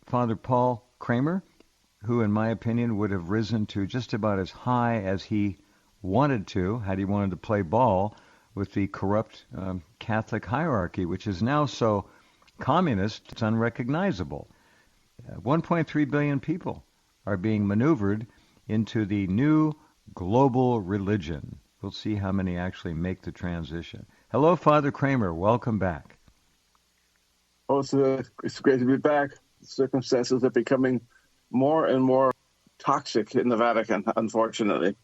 Father Paul Kramer, who, in my opinion, would have risen to just about as high as he wanted to, had he wanted to play ball with the corrupt Catholic hierarchy, which is now so communist, it's unrecognizable. 1.3 billion people are being maneuvered into the new global religion. We'll see how many actually make the transition. Hello, Father Kramer. Welcome back. Oh, it's great to be back. Circumstances are becoming more and more toxic in the Vatican, unfortunately.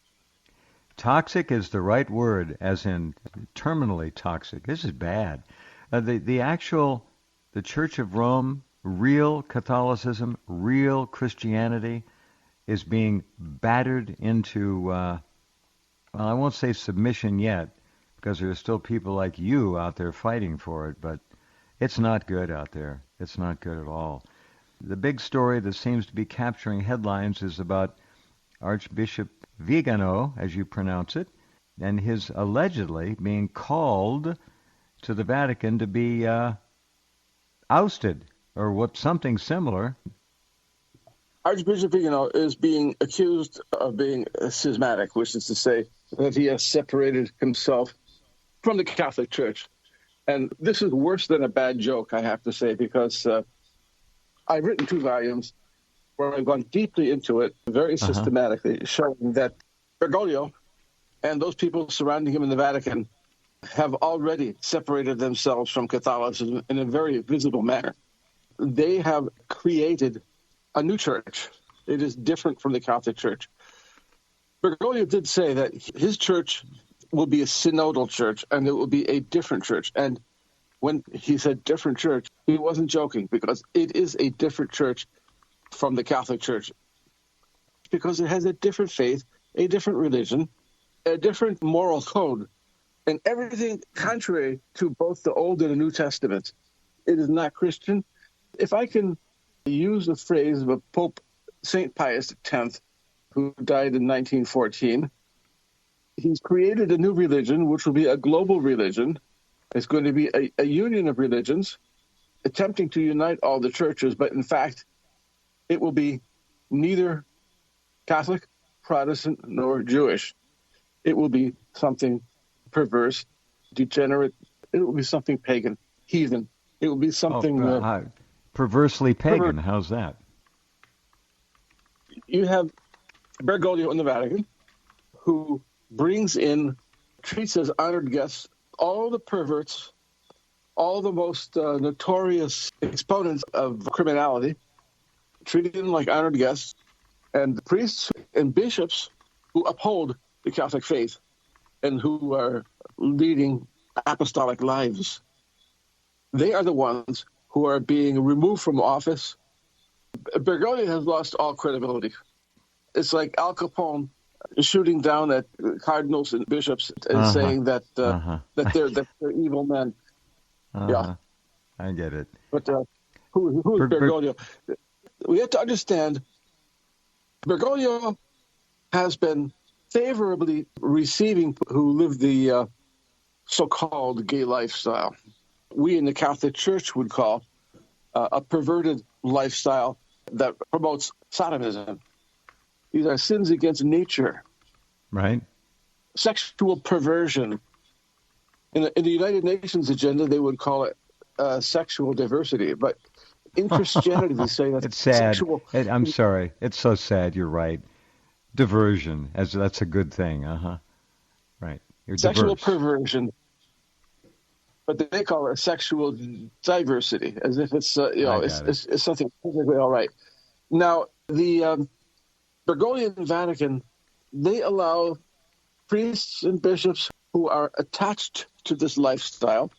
Toxic is the right word, as in terminally toxic. This is bad. The Church of Rome, real Catholicism, real Christianity, is being battered into, well, I won't say submission yet, because there are still people like you out there fighting for it, but it's not good out there. It's not good at all. The big story that seems to be capturing headlines is about Archbishop Viganò, as you pronounce it, and his allegedly being called to the Vatican to be ousted, or something similar. Archbishop Viganò is being accused of being schismatic, which is to say that he has separated himself from the Catholic Church. And this is worse than a bad joke, I have to say, because I've written 2 volumes where I've gone deeply into it, very systematically, showing that Bergoglio and those people surrounding him in the Vatican have already separated themselves from Catholicism in a very visible manner. They have created a new church. It is different from the Catholic Church. Bergoglio did say that his church will be a synodal church, and it will be a different church. And when he said different church, he wasn't joking, because it is a different church from the Catholic Church, because it has a different faith, a different religion, a different moral code, and everything contrary to both the Old and the New Testaments. It is not Christian. If I can use the phrase of a Pope St. Pius X, who died in 1914, he's created a new religion, which will be a global religion. It's going to be a union of religions, attempting to unite all the churches, but in fact, it will be neither Catholic, Protestant, nor Jewish. It will be something perverse, degenerate. It will be something pagan, heathen. It will be something... perversely pagan. How's that? You have Bergoglio in the Vatican, who brings in, treats as honored guests, all the perverts, all the most notorious exponents of criminality, treating them like honored guests, and priests and bishops who uphold the Catholic faith and who are leading apostolic lives. They are the ones who are being removed from office. Bergoglio has lost all credibility. It's like Al Capone shooting down at cardinals and bishops and saying that they're evil men. Yeah, I get it. But who is Bergoglio? We have to understand Bergoglio has been favorably receiving who live the so-called gay lifestyle. We in the Catholic Church would call a perverted lifestyle that promotes sodomism. These are sins against nature. Right. Sexual perversion. In the United Nations agenda, they would call it sexual diversity. But in Christianity, they say that it's sad. I'm sorry. It's so sad. You're right. Diversion. That's a good thing. Right. You're sexual diverse. Perversion. But they call it sexual diversity, as if it's it's something perfectly all right. Now, the Bergoglian Vatican, they allow priests and bishops who are attached to this lifestyle.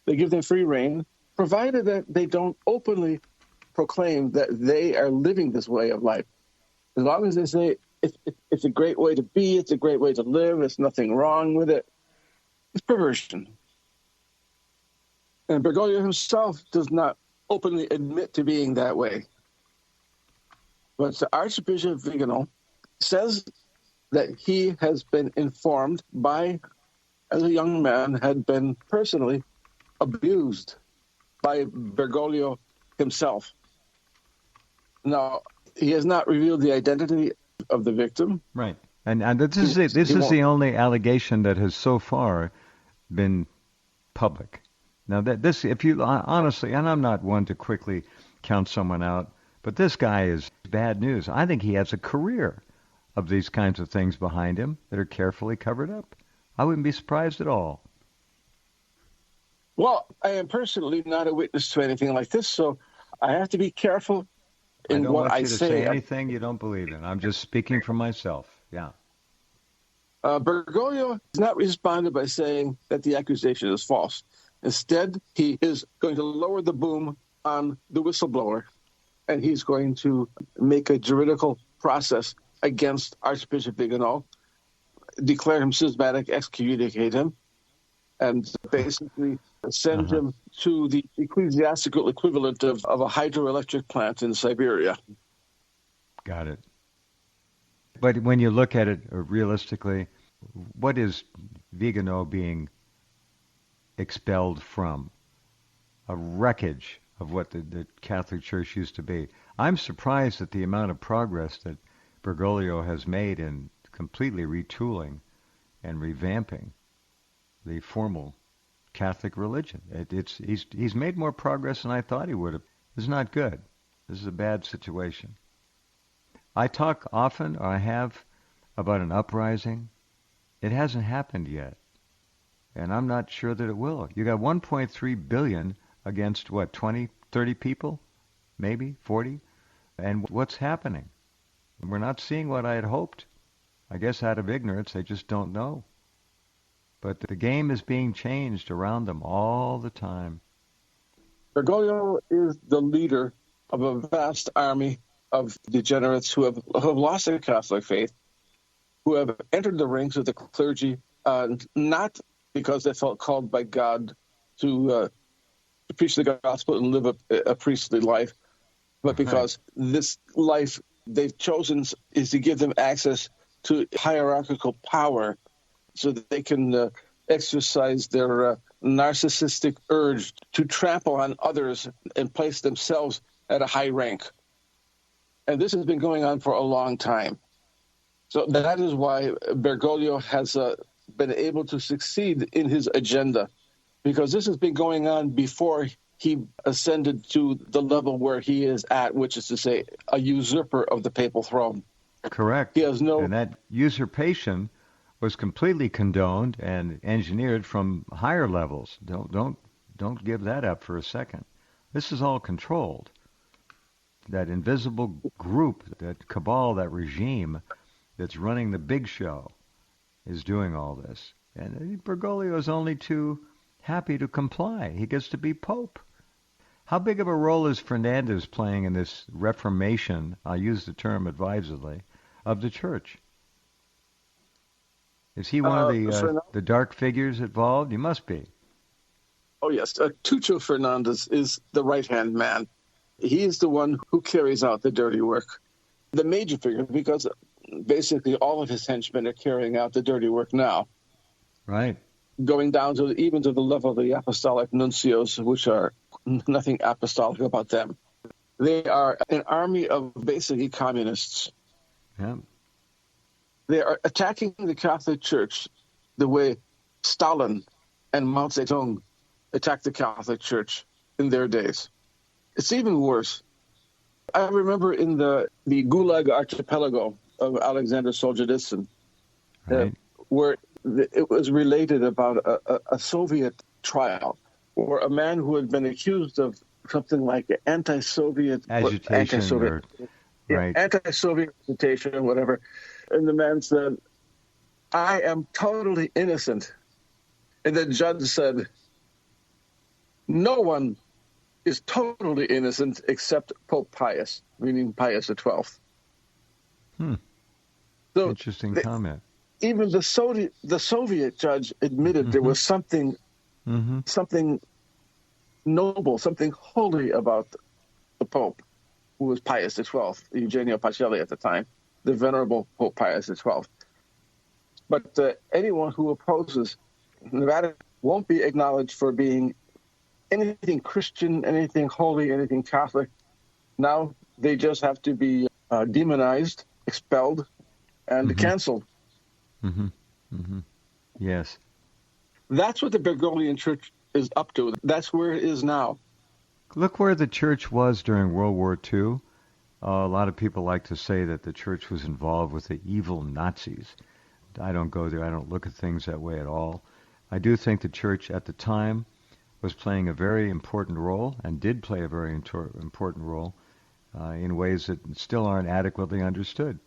They give them free rein, provided that they don't openly proclaim that they are living this way of life. As long as they say it's a great way to be, it's a great way to live, there's nothing wrong with it. It's perversion. And Bergoglio himself does not openly admit to being that way. But the Archbishop Viganò says that he has been informed as a young man, had been personally abused by Bergoglio himself. Now, he has not revealed the identity of the victim. Right. And this is the only allegation that has so far been public. Now, if you honestly, and I'm not one to quickly count someone out, but this guy is bad news. I think he has a career of these kinds of things behind him that are carefully covered up. I wouldn't be surprised at all. Well, I am personally not a witness to anything like this, so I have to be careful in what I say. I don't want you to say anything you don't believe in. I'm just speaking for myself. Yeah. Bergoglio has not responded by saying that the accusation is false. Instead, he is going to lower the boom on the whistleblower, and he's going to make a juridical process against Archbishop Viganò, declare him schismatic, excommunicate him, and basically send him to the ecclesiastical equivalent of a hydroelectric plant in Siberia. Got it. But when you look at it realistically, what is Viganò being expelled from? A wreckage of what the Catholic Church used to be. I'm surprised at the amount of progress that Bergoglio has made in completely retooling and revamping the formal Catholic religion. He's made more progress than I thought he would have. This is not good. This is a bad situation. I talk often, or I have, about an uprising. It hasn't happened yet, and I'm not sure that it will. You got 1.3 billion against what, 20, 30 people, maybe 40, and what's happening? We're not seeing what I had hoped. I guess out of ignorance, they just don't know. But the game is being changed around them all the time. Bergoglio is the leader of a vast army of degenerates who have lost their Catholic faith, who have entered the ranks of the clergy, not because they felt called by God to preach the gospel and live a priestly life, but because this life they've chosen is to give them access to hierarchical power so that they can exercise their narcissistic urge to trample on others and place themselves at a high rank. And this has been going on for a long time. So that is why Bergoglio has been able to succeed in his agenda, because this has been going on before he ascended to the level where he is at, which is to say, a usurper of the papal throne. Correct. He has no... And that usurpation was completely condoned and engineered from higher levels. Don't give that up for a second. This is all controlled. That invisible group, that cabal, that regime that's running the big show is doing all this. And Bergoglio is only too happy to comply. He gets to be Pope. How big of a role is Fernandez playing in this reformation, I'll use the term advisedly, of the Church? Is he one of the dark figures involved? He must be. Oh, yes. Tucho Fernandez is the right-hand man. He is the one who carries out the dirty work. The major figure, because basically all of his henchmen are carrying out the dirty work now. Right. Going down to even to the level of the apostolic nuncios, which are nothing apostolic about them. They are an army of basically communists. Yeah. They are attacking the Catholic Church the way Stalin and Mao Zedong attacked the Catholic Church in their days. It's even worse. I remember in the Gulag archipelago of Alexander Solzhenitsyn, right. Where it was related about a Soviet trial where a man who had been accused of something like anti-Soviet agitation, anti-Soviet agitation or whatever, and the man said, "I am totally innocent," and the judge said, "No one is totally innocent except Pope Pius," meaning Pius XII. So interesting comment. Even the Soviet judge admitted there was something noble, something holy about the Pope, who was Pius XII, Eugenio Pacelli at the time, the venerable Pope Pius XII. But anyone who opposes the Vatican won't be acknowledged for being anything Christian, anything holy, anything Catholic. Now they just have to be demonized, expelled, and canceled. Mm-hmm. Mm-hmm. Yes. That's what the Bergoglian Church is up to. That's where it is now. Look where the church was during World War II. A lot of people like to say that the church was involved with the evil Nazis. I don't go there. I don't look at things that way at all. I do think the church at the time was playing a very important role and did play a very important role in ways that still aren't adequately understood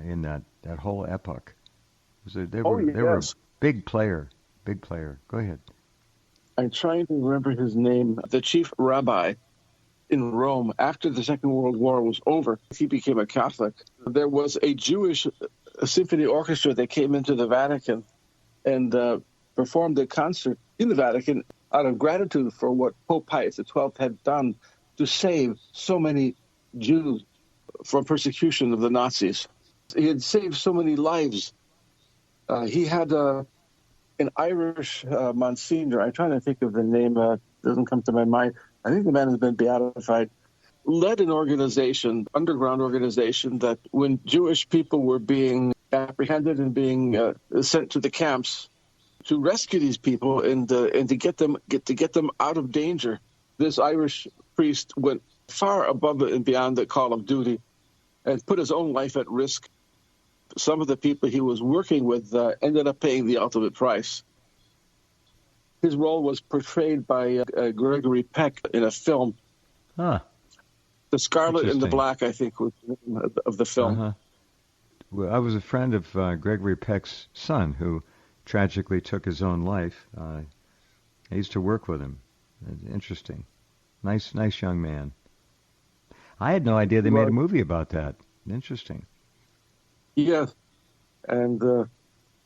in that whole epoch. They were a big player. Go ahead. I'm trying to remember his name. The chief rabbi in Rome, after the Second World War was over, he became a Catholic. There was a Jewish symphony orchestra that came into the Vatican and performed a concert in the Vatican out of gratitude for what Pope Pius XII had done to save so many Jews from persecution of the Nazis. He had saved so many lives. He had an Irish Monsignor. I'm trying to think of the name. Doesn't come to my mind. I think the man has been beatified. Led an organization, underground organization, that when Jewish people were being apprehended and being sent to the camps, to rescue these people and to get them out of danger, this Irish priest went far above and beyond the call of duty and put his own life at risk. Some of the people he was working with ended up paying the ultimate price. His role was portrayed by Gregory Peck in a film. Huh. The Scarlet and the Black, I think, was the name of the film. Uh-huh. Well, I was a friend of Gregory Peck's son, who tragically took his own life. I used to work with him. Interesting. Nice young man. I had no idea they made a movie about that. Interesting. Yes, and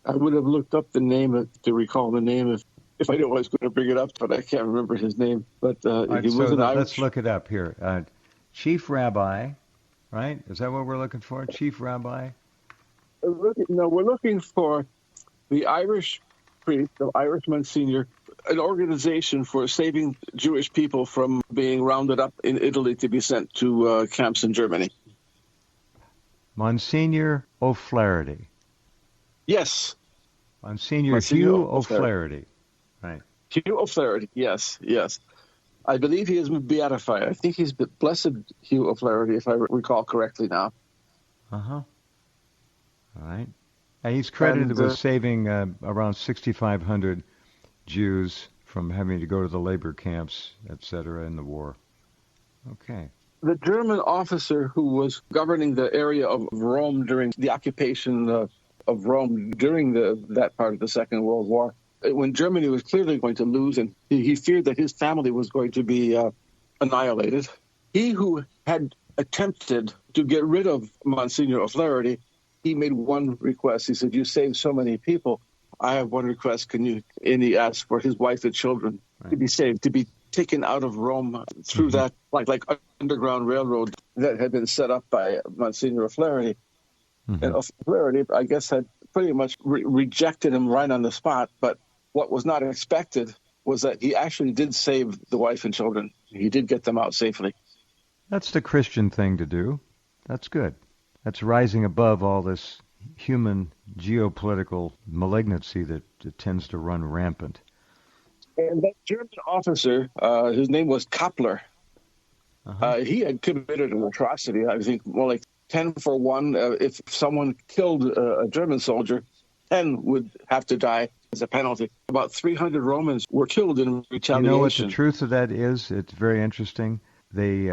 I would have looked up the name to recall the name if I knew I was going to bring it up, but I can't remember his name. But right, he was an Irish. Let's look it up here. Chief Rabbi, right? Is that what we're looking for? Chief Rabbi? No, we're looking for the Irish priest, the Irish Monsignor, an organization for saving Jewish people from being rounded up in Italy to be sent to camps in Germany. Monsignor O'Flaherty. Yes. Monsignor Hugh O'Flaherty. Right. Hugh O'Flaherty, yes. I believe he has been beatified. I think he's Blessed Hugh O'Flaherty, if I recall correctly now. Uh-huh. All right. And he's credited with saving around 6,500 Jews from having to go to the labor camps, etc., in the war. Okay. The German officer who was governing the area of Rome during the occupation of Rome during that part of the Second World War, when Germany was clearly going to lose and he feared that his family was going to be annihilated, he who had attempted to get rid of Monsignor O'Flaherty, he made one request. He said, "You saved so many people. I have one request. And he asked for his wife and children to be saved, to be taken out of Rome through that like underground railroad that had been set up by Monsignor O'Flaherty." And O'Flaherty, I guess, had pretty much rejected him right on the spot. But what was not expected was that he actually did save the wife and children. He did get them out safely. That's the Christian thing to do. That's good. That's rising above all this human geopolitical malignancy that tends to run rampant. And that German officer, his name was Kappler. He had committed an atrocity. I think more like 10 for 1. If someone killed a German soldier, 10 would have to die as a penalty. About 300 Romans were killed in retaliation. You know what the truth of that is? It's very interesting. They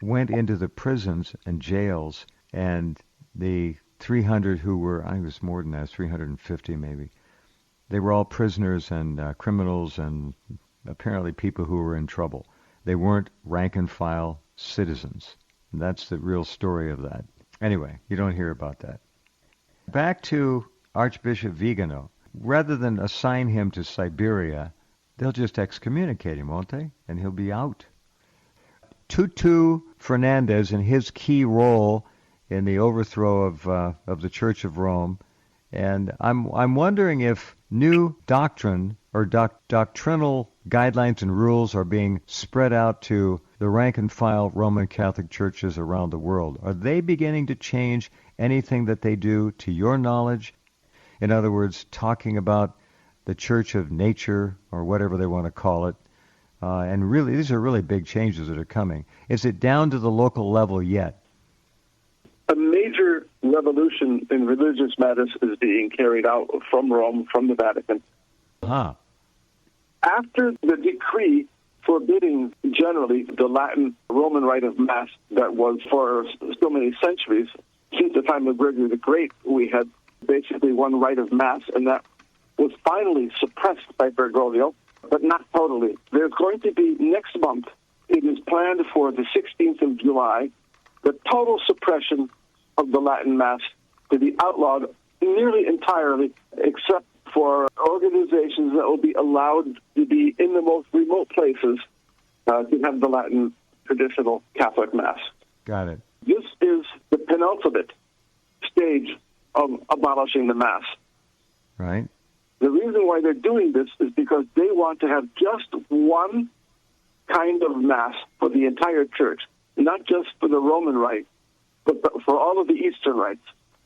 went into the prisons and jails, and the 300 who were, I think it was more than that, 350 maybe, they were all prisoners and criminals and apparently people who were in trouble. They weren't rank-and-file citizens. And that's the real story of that. Anyway, you don't hear about that. Back to Archbishop Viganò. Rather than assign him to Siberia, they'll just excommunicate him, won't they? And he'll be out. Tutu Fernandez, in his key role in the overthrow of the Church of Rome And I'm wondering if new doctrine or doctrinal guidelines and rules are being spread out to the rank and file Roman Catholic churches around the world. Are they beginning to change anything that they do, to your knowledge? In other words, talking about the church of nature or whatever they want to call it. And really, these are really big changes that are coming. Is it down to the local level yet? A major revolution in religious matters is being carried out from Rome, from the Vatican. Huh. After the decree forbidding generally the Latin Roman rite of Mass that was for so many centuries, since the time of Gregory the Great, we had basically one rite of Mass, and that was finally suppressed by Bergoglio, but not totally. There's going to be next month, it is planned for the 16th of July, the total suppression of the Latin Mass to be outlawed nearly entirely, except for organizations that will be allowed to be in the most remote places to have the Latin traditional Catholic Mass. Got it. This is the penultimate stage of abolishing the Mass. Right. The reason why they're doing this is because they want to have just one kind of Mass for the entire church, not just for the Roman rite, but for all of the Eastern rites.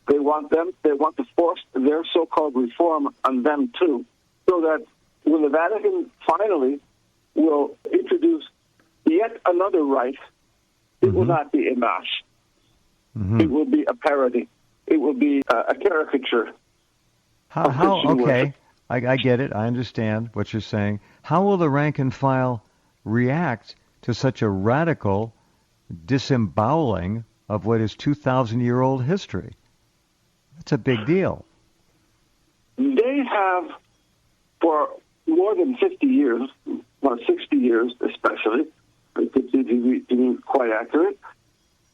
They want to force their so-called reform on them too, so that when the Vatican finally will introduce yet another rite, it will not be a Mass. It will be a parody. It will be a caricature. How okay, I get it. I understand what you're saying. How will the rank and file react to such a radical disemboweling of what is 2,000-year-old history? That's a big deal. They have, for more than 50 years, or 60 years especially, to be quite accurate,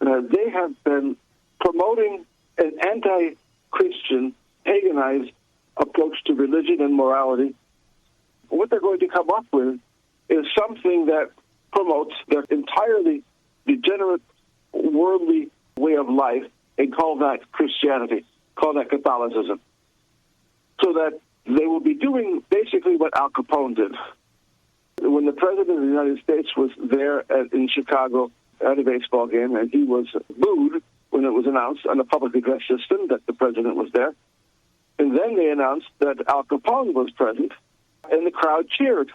they have been promoting an anti-Christian, paganized approach to religion and morality. What they're going to come up with is something that promotes their entirely degenerate, worldly way of life and call that Christianity, call that Catholicism. So that they will be doing basically what Al Capone did. When the President of the United States was there in Chicago at a baseball game, and he was booed when it was announced on the public address system that the President was there. And then they announced that Al Capone was present, and the crowd cheered.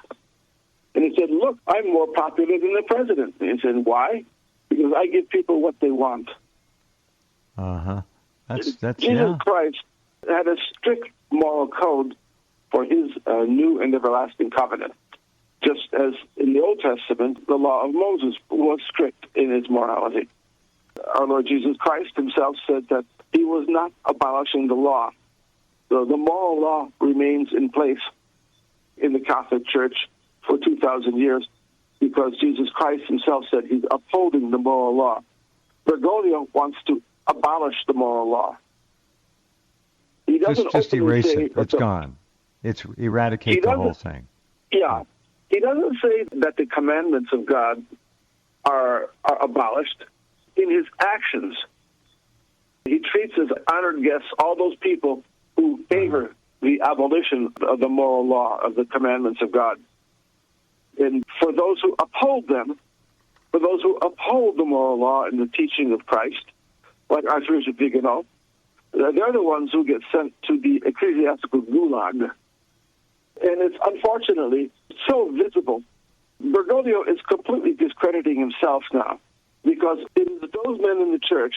And he said, "Look, I'm more popular than the President." And he said, "Why? Because I give people what they want." Uh-huh. That's Jesus Christ had a strict moral code for his new and everlasting covenant. Just as in the Old Testament, the law of Moses was strict in its morality. Our Lord Jesus Christ himself said that he was not abolishing the law. So the moral law remains in place in the Catholic Church for 2,000 years because Jesus Christ himself said he's upholding the moral law. Bergoglio wants to abolish the moral law. He doesn't just erase it. It's so, gone. It's eradicate the whole thing. Yeah. He doesn't say that the commandments of God are abolished. In his actions, he treats as honored guests all those people who favor the abolition of the moral law, of the commandments of God. And for those who uphold them, for those who uphold the moral law and the teaching of Christ, like Archbishop Viganò, they're the ones who get sent to the ecclesiastical gulag. And it's unfortunately so visible. Bergoglio is completely discrediting himself now because it is those men in the church,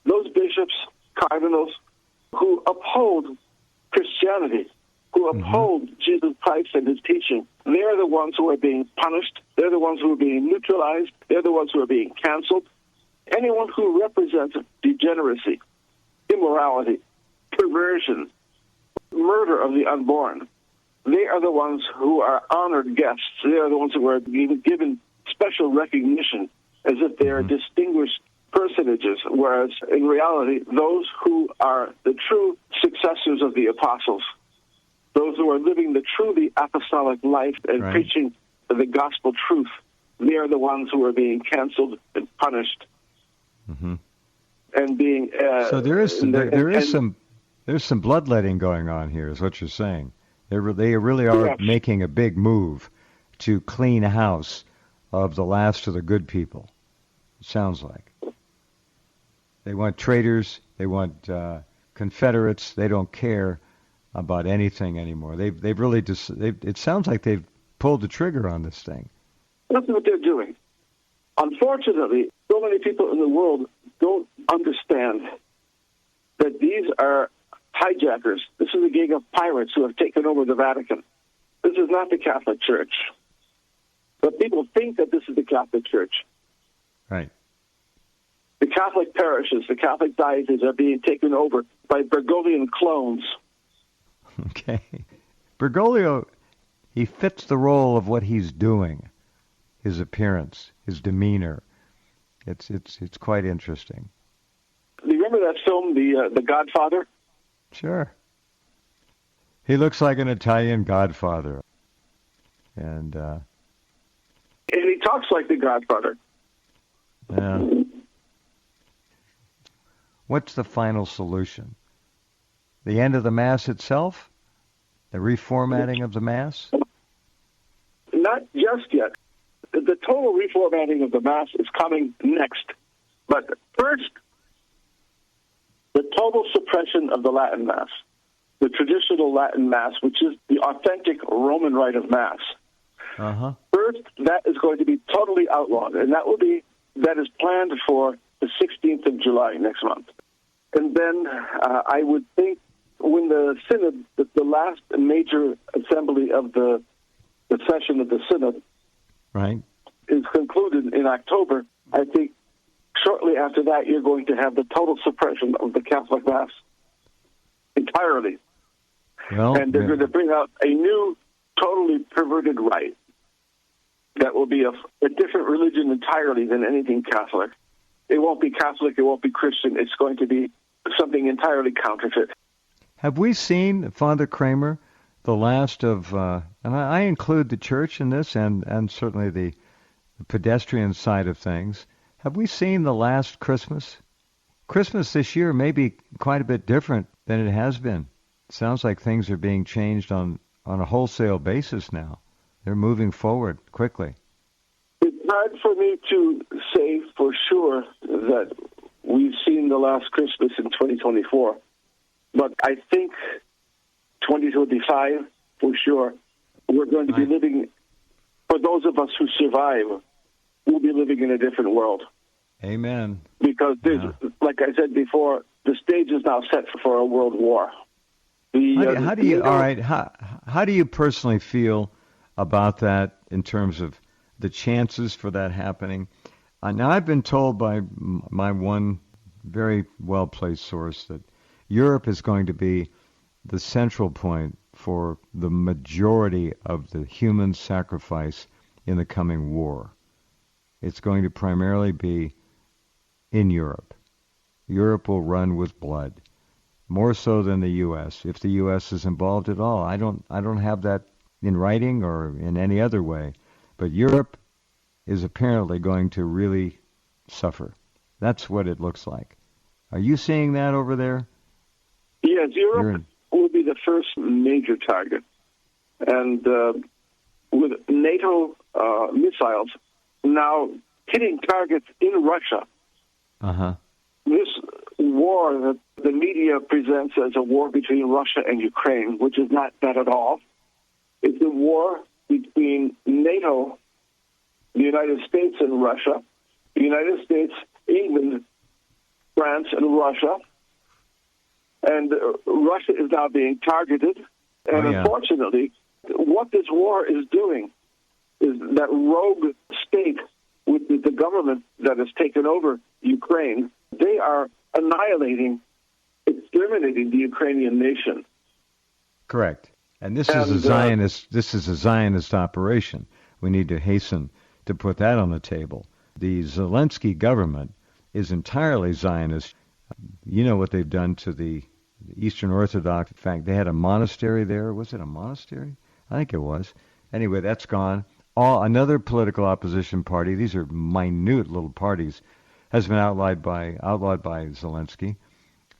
those bishops, cardinals, who uphold Christianity, who uphold Jesus Christ and his teaching. They're the ones who are being punished. They're the ones who are being neutralized. They're the ones who are being canceled. Anyone who represents degeneracy, immorality, perversion, murder of the unborn, they are the ones who are honored guests. They are the ones who are given special recognition as if they are distinguished personages, whereas in reality, those who are the true successors of the apostles, those who are living the truly apostolic life and preaching the gospel truth, they are the ones who are being canceled and punished. And being so there is some There's some bloodletting going on here, is what you're saying. They really are Yes. making a big move to clean house of the last of the good people. It sounds like. They want traitors. They want Confederates. They don't care about anything anymore. They've really just. It sounds like they've pulled the trigger on this thing. That's what they're doing. Unfortunately, so many people in the world don't understand that these are hijackers. This is a gang of pirates who have taken over the Vatican. This is not the Catholic Church. But people think that this is the Catholic Church. Right. The Catholic parishes, the Catholic dioceses are being taken over by Bergoglian clones. Okay. Bergoglio, he fits the role of what he's doing, his appearance, his demeanor. It's quite interesting. Do you remember that film, The Godfather? Sure. He looks like an Italian Godfather. And he talks like the Godfather. yeah. What's the final solution? The end of the Mass itself? The reformatting of the Mass? Not just yet. The total reformatting of the Mass is coming next. But first, the total suppression of the Latin Mass, the traditional Latin Mass, which is the authentic Roman rite of Mass. Uh-huh. First, that is going to be totally outlawed, and that is planned for the 16th of July next month. And then I would think when the Synod, the last major assembly of the session of the Synod, Right. is concluded in October, I think shortly after that you're going to have the total suppression of the Catholic Mass entirely. Well, And they're going to bring out a new, totally perverted rite that will be a different religion entirely than anything Catholic. It won't be Catholic, it won't be Christian, it's going to be something entirely counterfeit. have we seen, Father Kramer, the last of, and I include the church in this and certainly the pedestrian side of things, have we seen the last Christmas? Christmas this year may be quite a bit different than it has been. It sounds like things are being changed on a wholesale basis now. They're moving forward quickly. It's hard for me to say for sure that we've seen the last Christmas in 2024, but I think 2025, for sure, we're going to be living, for those of us who survive, we'll be living in a different world. Amen. Because, like I said before, the stage is now set for a world war. How do you personally feel about that in terms of the chances for that happening? Now, I've been told by my one very well-placed source that Europe is going to be the central point for the majority of the human sacrifice in the coming war. It's going to primarily be in Europe. Europe will run with blood, more so than the U.S. If the U.S. is involved at all, I don't have that in writing or in any other way, but Europe is apparently going to really suffer. That's what it looks like. Are you seeing that over there? Yes, Europe will be the first major target. And with NATO missiles now hitting targets in Russia, this war that the media presents as a war between Russia and Ukraine, which is not that at all. It's a war between NATO, the United States and Russia, the United States, England, France, and Russia. And Russia is now being targeted. And unfortunately, what this war is doing is that rogue state with the government that has taken over Ukraine, they are annihilating, exterminating the Ukrainian nation. Correct. And this is a Zionist operation. We need to hasten to put that on the table. The Zelensky government is entirely Zionist. You know what they've done to the Eastern Orthodox. In fact, they had a monastery there. Was it a monastery? I think it was. Anyway, that's gone. Another political opposition party, these are minute little parties, has been outlawed by Zelensky.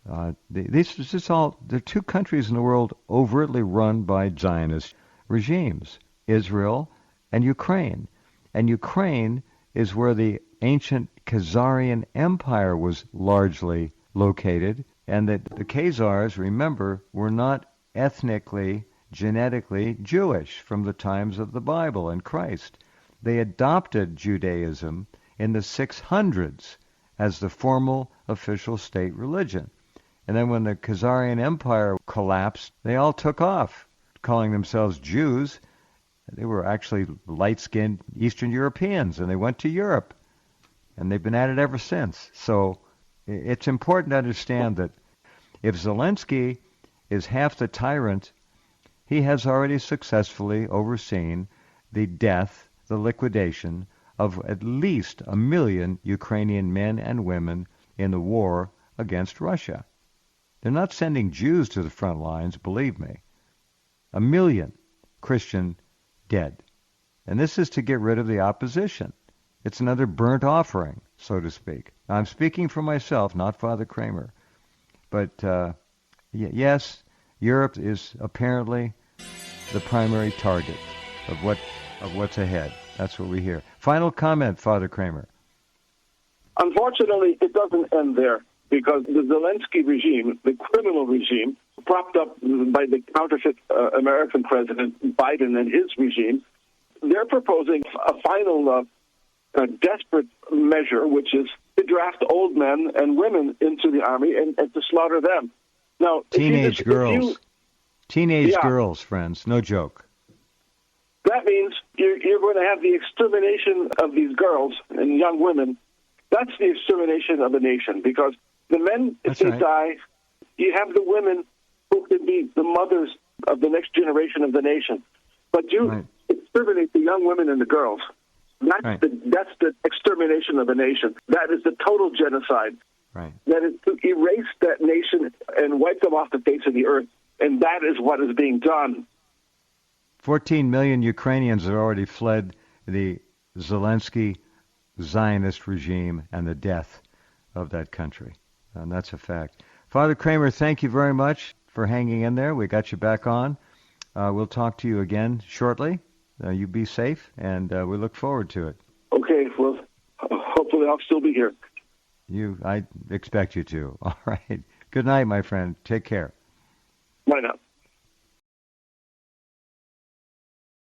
There are two countries in the world overtly run by Zionist regimes, Israel and Ukraine. And Ukraine is where the ancient Khazarian Empire was largely located, and that the Khazars, remember, were not ethnically, genetically Jewish from the times of the Bible and Christ. They adopted Judaism in the 600s as the formal official state religion. And then when the Khazarian Empire collapsed, they all took off, calling themselves Jews. They were actually light-skinned Eastern Europeans, and they went to Europe. And they've been at it ever since. So it's important to understand that if Zelensky is half the tyrant, he has already successfully overseen the death, the liquidation of at least 1 million Ukrainian men and women in the war against Russia. They're not sending Jews to the front lines, believe me. 1 million Christian dead. And this is to get rid of the opposition. It's another burnt offering, so to speak. I'm speaking for myself, not Father Kramer. But yes, Europe is apparently the primary target of what's ahead. That's what we hear. Final comment, Father Kramer. Unfortunately, it doesn't end there, because the Zelensky regime, the criminal regime, propped up by the counterfeit American President Biden and his regime, they're proposing a final desperate measure, which is to draft old men and women into the army and to slaughter them. Now, teenage girls, girls, friends, no joke. That means you're going to have the extermination of these girls and young women. That's the extermination of a nation, because the men, if they die, you have the women who can be the mothers of the next generation of the nation. But you exterminate the young women and the girls. That's the extermination of a nation. That is the total genocide. Right. That is to erase that nation and wipe them off the face of the earth. And that is what is being done. 14 million Ukrainians have already fled the Zelensky Zionist regime and the death of that country. And that's a fact. Father Kramer, thank you very much for hanging in there. We got you back on. We'll talk to you again shortly. You be safe, and we look forward to it. Okay, well, hopefully I'll still be here. I expect you to. All right. Good night, my friend. Take care. Bye now.